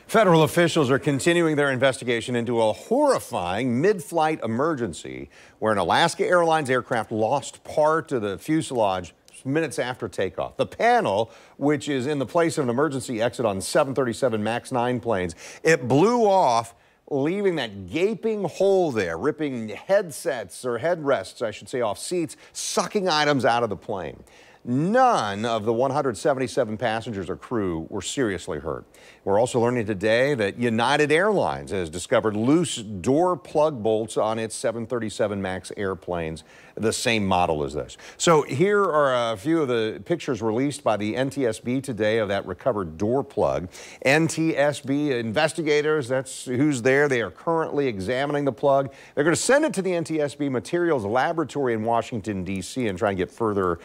Federal officials are continuing their investigation into a horrifying mid-flight emergency where an Alaska Airlines aircraft lost part of the fuselage minutes after takeoff. The panel, which is in the place of an emergency exit on 737 MAX 9 planes, it blew off, leaving that gaping hole there, ripping headsets or headrests, I should say, off seats, sucking items out of the plane. None of the 177 passengers or crew were seriously hurt. We're also learning today that United Airlines has discovered loose door plug bolts on its 737 MAX airplanes, the same model as this. So here are a few of the pictures released by the NTSB today of that recovered door plug. NTSB investigators, that's who's there. They are currently examining the plug. They're going to send it to the NTSB Materials Laboratory in Washington, D.C. and try and get further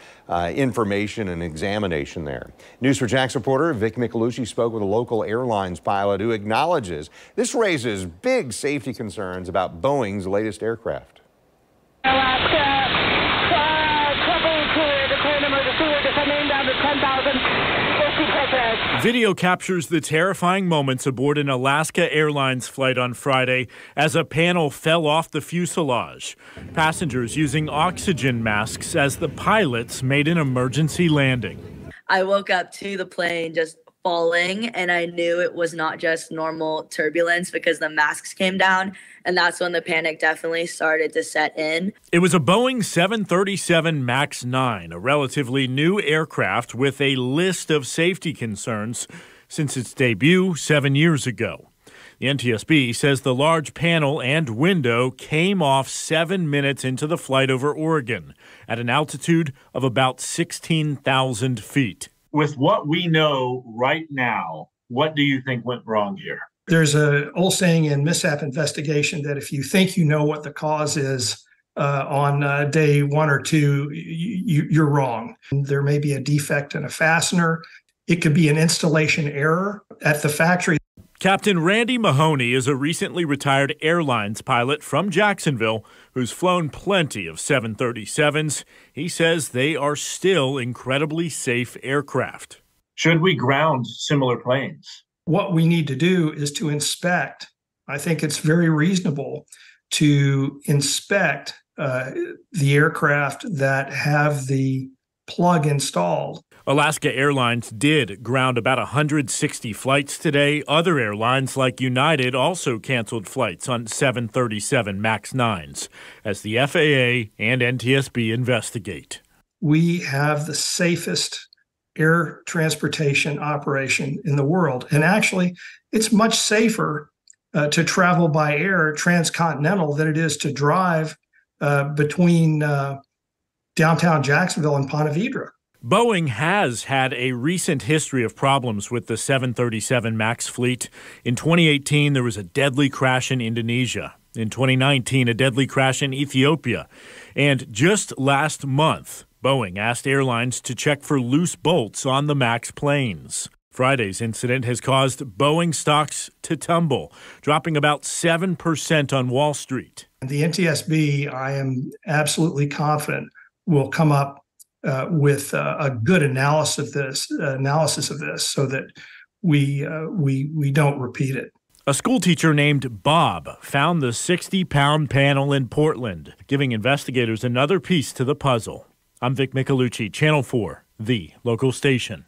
information and examination there. News4JAX reporter Vic Micolucci spoke with a local airlines pilot who acknowledges this raises big safety concerns about Boeing's latest aircraft. Alaska, trouble to declare an emergency. We're descending down to 10,000. Video captures the terrifying moments aboard an Alaska Airlines flight on Friday as a panel fell off the fuselage. Passengers using oxygen masks as the pilots made an emergency landing. I woke up to the plane just falling, and I knew it was not just normal turbulence because the masks came down, and that's when the panic definitely started to set in. It was a Boeing 737 MAX 9, a relatively new aircraft with a list of safety concerns since its debut 7 years ago. The NTSB says the large panel and window came off 7 minutes into the flight over Oregon at an altitude of about 16,000 feet. With what we know right now, what do you think went wrong here? There's an old saying in mishap investigation that if you think you know what the cause is on day 1 or 2, you're wrong. There may be a defect in a fastener. It could be an installation error at the factory. Captain Randy Mahoney is a recently retired airlines pilot from Jacksonville who's flown plenty of 737s. He says they are still incredibly safe aircraft. Should we ground similar planes? What we need to do is to inspect. I think it's very reasonable to inspect the aircraft that have the plug installed. Alaska Airlines did ground about 160 flights today. Other airlines like United also canceled flights on 737 MAX 9s as the FAA and NTSB investigate. We have the safest air transportation operation in the world. And actually, it's much safer to travel by air transcontinental than it is to drive between downtown Jacksonville and Ponte Vedra. Boeing has had a recent history of problems with the 737 MAX fleet. In 2018, there was a deadly crash in Indonesia. In 2019, a deadly crash in Ethiopia. And just last month, Boeing asked airlines to check for loose bolts on the MAX planes. Friday's incident has caused Boeing stocks to tumble, dropping about 7% on Wall Street. The NTSB, I am absolutely confident, will come up with a good analysis of this, so that we don't repeat it. A school teacher named Bob found the 60-pound panel in Portland, giving investigators another piece to the puzzle. I'm Vic Micolucci, Channel 4, the local station.